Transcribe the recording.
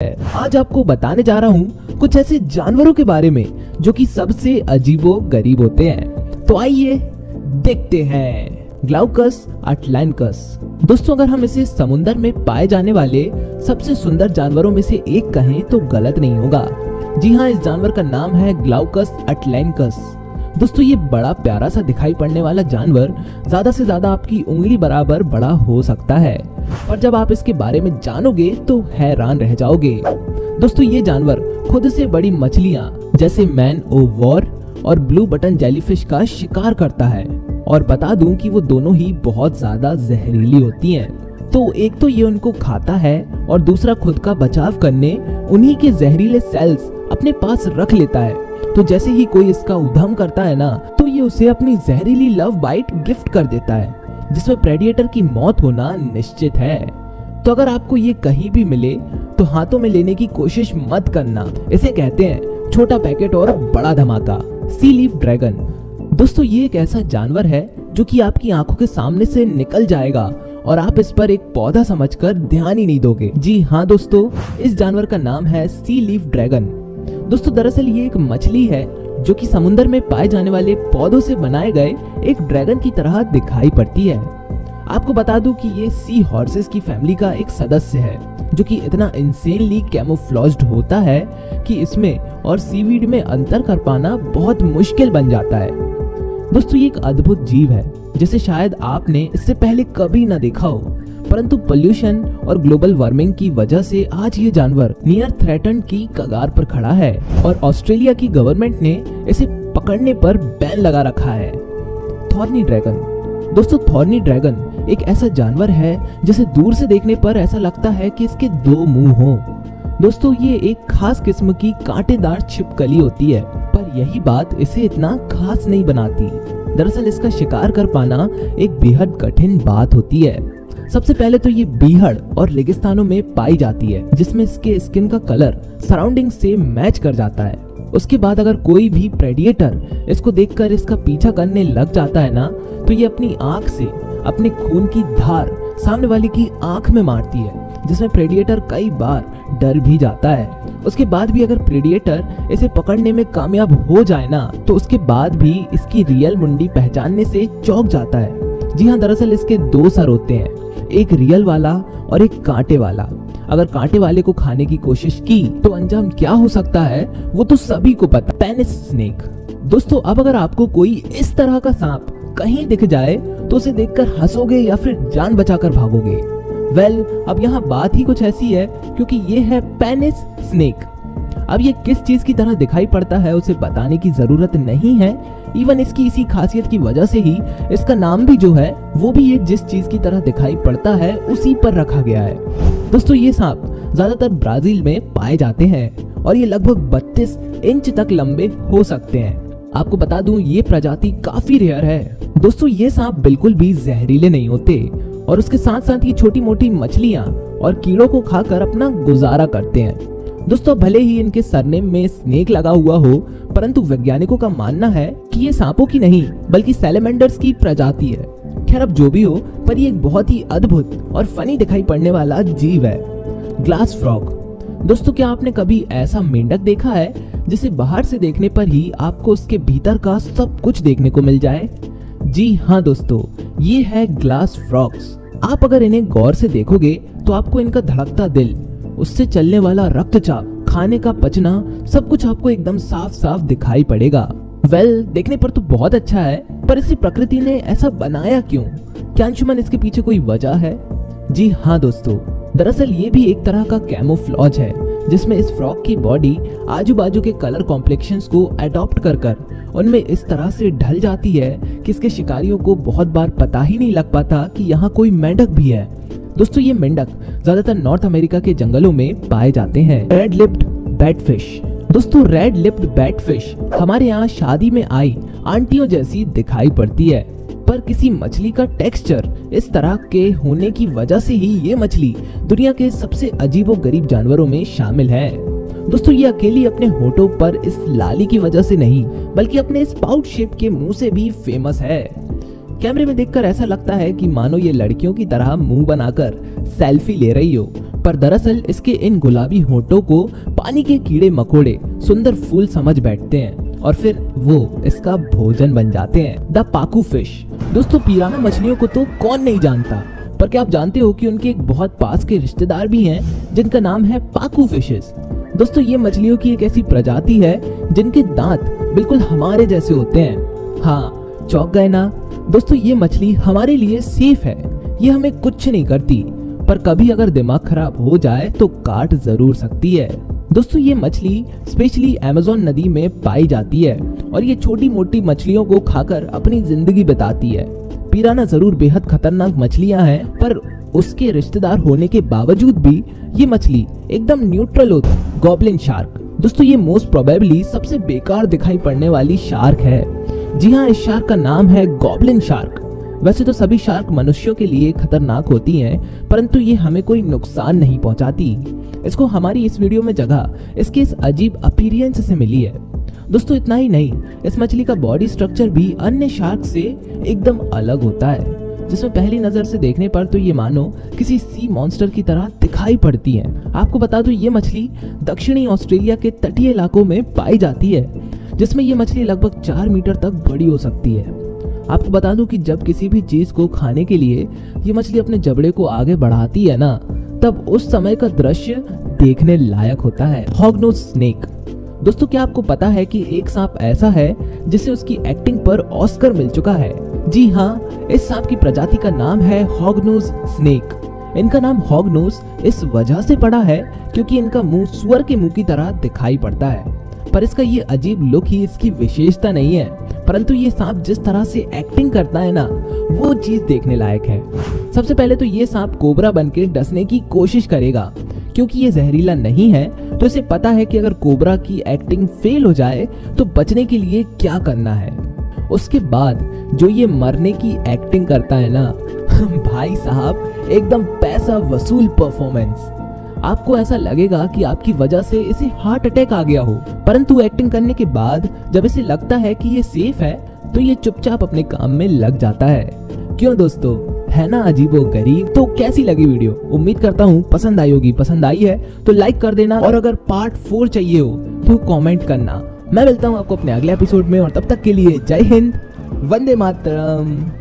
आज आपको बताने जा रहा हूँ कुछ ऐसे जानवरों के बारे में जो कि सबसे अजीबो गरीब होते हैं। तो आइए देखते हैं। ग्लाउकस अटलैंटिकस। दोस्तों, अगर हम इसे समुद्र में पाए जाने वाले सबसे सुंदर जानवरों में से एक कहें तो गलत नहीं होगा। जी हाँ, इस जानवर का नाम है ग्लाउकस अटलैंटिकस। दोस्तों, ये बड़ा प्यारा सा दिखाई पड़ने वाला जानवर ज्यादा से ज्यादा आपकी उंगली बराबर बड़ा हो सकता है, और जब आप इसके बारे में जानोगे तो हैरान रह जाओगे। दोस्तों, ये जानवर खुद से बड़ी मछलियां जैसे मैन ओ वॉर और ब्लू बटन जेलीफिश का शिकार करता है, और बता दूं कि वो दोनों ही बहुत ज्यादा जहरीली होती हैं। तो एक तो ये उनको खाता है और दूसरा खुद का बचाव करने उन्हीं के जहरीले सेल्स अपने पास रख लेता है। तो जैसे ही कोई इसका उद्यम करता है ना, तो ये उसे अपनी जहरीली लव बाइट गिफ्ट कर देता है, जिसमें प्रेडिएटर की मौत होना निश्चित है। तो अगर आपको ये कहीं भी मिले तो हाथों में लेने की कोशिश मत करना। इसे कहते हैं छोटा पैकेट और बड़ा धमाका, सी लीफ ड्रैगन। दोस्तों, ये एक ऐसा जानवर है जो कि आपकी आंखों के सामने से निकल जाएगा और आप इस पर एक पौधा समझकर ध्यान ही नहीं दोगे। जी हाँ दोस्तों, इस जानवर का नाम है सी लीफ ड्रैगन। दोस्तों, दरअसल ये एक मछली है जो कि समुद्र में पाए जाने वाले पौधों से बनाए गए एक ड्रैगन की तरह दिखाई पड़ती है। आपको बता दूं कि ये सी हॉर्सेस की फैमिली का एक सदस्य है, जो कि इतना इंसेनली कैमोफ्लेज्ड होता है कि इसमें और सीवीड में अंतर कर पाना बहुत मुश्किल बन जाता है। दोस्तों, ये एक अद्भुत जीव है जिसे शायद आपने इससे पहले कभी न देखा हो, परंतु पोल्यूशन और ग्लोबल वार्मिंग की वजह से आज ये जानवर नियर थ्रेटन्ड की कगार पर खड़ा है, और ऑस्ट्रेलिया की गवर्नमेंट ने इसे पकड़ने पर बैन लगा रखा है। Thorny dragon. दोस्तों, थॉर्नी ड्रैगन एक ऐसा जानवर है जिसे दूर से देखने पर ऐसा लगता है कि इसके दो मुंह हों। दोस्तों, ये एक खास किस्म की कांटेदार छिपकली होती है, पर यही बात इसे इतना खास नहीं बनाती। दरअसल इसका शिकार कर पाना एक बेहद कठिन बात होती है। सबसे पहले तो ये बीहड़ और रेगिस्तानों में पाई जाती है, जिसमें इसके स्किन का कलर सराउंडिंग से मैच कर जाता है। उसके बाद अगर कोई भी प्रेडिएटर इसको देखकर इसका पीछा करने लग जाता है ना, तो ये अपनी आंख से अपने खून की धार सामने वाले की आंख में मारती है, जिसमें प्रेडिएटर कई बार डर भी जाता है। उसके बाद भी अगर प्रेडिएटर इसे पकड़ने में कामयाब हो जाए ना, तो उसके बाद भी इसकी रियल मुंडी पहचानने से चौंक जाता है। जी हाँ, दरअसल इसके दो सर होते हैं, एक रियल वाला और एक कांटे वाला। अगर कांटे वाले को खाने की कोशिश की तो अंजाम क्या हो सकता है वो तो सभी को पता। Penis snake. दोस्तों, अब अगर आपको कोई इस तरह का सांप कहीं दिख जाए तो उसे देखकर हंसोगे या फिर जान बचाकर भागोगे। वेल, अब यहाँ बात ही कुछ ऐसी है, क्योंकि ये है पेनिस स्नेक। अब ये किस चीज की तरह दिखाई पड़ता है उसे बताने की जरूरत नहीं है। इवन इसकी इसी खासियत की वजह से ही इसका नाम भी जो है वो भी ये जिस चीज की तरह दिखाई पड़ता है उसी पर रखा गया है। दोस्तों, ये सांप ज्यादातर ब्राजील में पाए जाते हैं और ये लगभग 32 इंच तक लंबे हो सकते हैं। आपको बता दूं, ये प्रजाति काफी रेयर है। दोस्तों, ये सांप बिल्कुल भी जहरीले नहीं होते, और उसके साथ साथ ये छोटी मोटी मछलियां और कीड़ों को खाकर अपना गुजारा करते हैं। दोस्तों, भले ही इनके सरनेम में स्नेक लगा हुआ हो, परंतु वैज्ञानिकों का मानना है कि ये सांपों की नहीं बल्कि सैलेमेंडर्स की प्रजाति है। खैर, अब जो भी हो, पर ये एक बहुत ही अद्भुत और फनी दिखाई पड़ने वाला जीव है। Glass frog. दोस्तों, क्या आपने कभी ऐसा मेंढक देखा है जिसे बाहर से देखने पर ही आपको उसके भीतर का सब कुछ देखने को मिल जाए? जी हाँ दोस्तों, ये है ग्लास फ्रॉग्स। आप अगर इन्हें गौर से देखोगे तो आपको इनका धड़कता दिल, उससे चलने वाला रक्तचाप, खाने का पचना, सब कुछ आपको एकदम साफ साफ दिखाई पड़ेगा। वेल, देखने पर तो बहुत अच्छा है, पर इसे प्रकृति ने ऐसा बनाया क्यों? क्या अंशुमन इसके पीछे कोई वजह है? जी हाँ दोस्तों, दरअसल ये भी एक तरह का कैमोफ्लेज है, जिसमें इस फ्रॉग की बॉडी आजू बाजू के कलर कॉम्प्लेक्शंस को अडॉप्ट कर उनमें इस तरह से ढल जाती है कि इसके शिकारियों को बहुत बार पता ही नहीं लग पाता कि यहाँ कोई मेंढक भी है। दोस्तों, ये मेंढक ज्यादातर नॉर्थ अमेरिका के जंगलों में पाए जाते हैं। Red lipped batfish. दोस्तों, रेड लिप्ड बैटफिश हमारे यहाँ शादी में आई आंटियों जैसी दिखाई पड़ती है, पर किसी मछली का टेक्सचर इस तरह के होने की वजह से ही ये मछली दुनिया के सबसे अजीबोगरीब जानवरों में शामिल है। दोस्तों, ये अकेली अपने होठों पर इस लाली की वजह से नहीं, बल्कि अपने स्पाउट शेप के मुंह से भी फेमस है। कैमरे में देखकर ऐसा लगता है कि मानो ये लड़कियों की तरह मुंह बनाकर सेल्फी ले रही हो, पर दरअसल इसके इन गुलाबी होठों को पानी के कीड़े मकोड़े सुंदर फूल समझ बैठते हैं और फिर वो इसका भोजन बन जाते हैं। The Paku fish. दोस्तों पिराना मछलियों को तो कौन नहीं जानता, पर क्या आप जानते हो कि उनके एक बहुत पास के रिश्तेदार भी हैं जिनका नाम है पाकू फिशेस। दोस्तों ये मछलियों की एक ऐसी प्रजाति है जिनके दांत बिल्कुल हमारे जैसे होते हैं। हाँ, चौंक गए ना? दोस्तों ये मछली हमारे लिए सेफ है, ये हमें कुछ नहीं करती, पर कभी अगर दिमाग खराब हो जाए तो काट जरूर सकती है। दोस्तों ये मछली स्पेशली अमेज़न नदी में पाई जाती है और ये छोटी मोटी मछलियों को खाकर अपनी जिंदगी बिताती है। पिराना जरूर बेहद खतरनाक मछलियां हैं, पर उसके रिश्तेदार होने के बावजूद भी ये मछली एकदम न्यूट्रल होती है। Goblin shark. दोस्तों ये मोस्ट प्रोबेबली सबसे बेकार दिखाई पड़ने वाली शार्क है। जी हाँ, इस शार्क का नाम है गॉब्लिन शार्क। वैसे तो सभी शार्क मनुष्यों के लिए खतरनाक होती हैं, परंतु ये हमें कोई नुकसान नहीं पहुंचाती। इसको हमारी इस वीडियो में जगह इसके इस अजीब अपीयरेंस से मिली है। दोस्तों इतना ही नहीं, इस मछली का बॉडी स्ट्रक्चर भी अन्य शार्क से एकदम अलग होता है, जिसमें पहली नजर से देखने पर तो ये मानो किसी सी मॉन्स्टर की तरह दिखाई पड़ती है। आपको बता दूं ये मछली दक्षिणी ऑस्ट्रेलिया के तटीय इलाकों में पाई जाती है, जिसमें ये मछली लगभग 4 मीटर तक बड़ी हो सकती है। आपको बता दूं कि जब किसी भी चीज को खाने के लिए ये मछली अपने जबड़े को आगे बढ़ाती है ना, तब उस समय का दृश्य देखने लायक होता है। हॉगनोज स्नेक। दोस्तों क्या आपको पता है कि एक सांप ऐसा है जिसे उसकी एक्टिंग पर ऑस्कर मिल चुका है? जी हाँ, इस सांप की प्रजाति का नाम है हॉगनोज स्नेक। इनका नाम हॉगनोज इस वजह से पड़ा है क्योंकि इनका मुंह सुअर के मुंह की तरह दिखाई पड़ता है, पर इसका ये अजीब लुक ही इसकी विशेषता नहीं है, परंतु ये सांप जिस तरह से एक्टिंग करता है ना, वो चीज देखने लायक है। सबसे पहले तो ये सांप कोबरा बनके डसने की कोशिश करेगा, क्योंकि ये जहरीला नहीं है तो इसे पता है कि अगर कोबरा की एक्टिंग फेल हो जाए तो बचने के लिए क्या करना है। उसके बाद जो ये मरने की एक्टिंग करता है ना भाई साहब, एकदम पैसा वसूल परफॉर्मेंस। आपको ऐसा लगेगा कि आपकी वजह से इसे हार्ट अटैक आ गया हो, परंतु एक्टिंग करने के बाद जब इसे लगता है कि ये सेफ है तो ये चुपचाप अपने काम में लग जाता है। क्यों दोस्तों, है ना अजीबो गरीब? तो कैसी लगी वीडियो? उम्मीद करता हूँ पसंद आई होगी। पसंद आई है तो लाइक कर देना, और अगर पार्ट 4 चाहिए हो तो कमेंट करना। मैं मिलता हूँ आपको अपने अगले एपिसोड में, और तब तक के लिए जय हिंद, वंदे मातरम।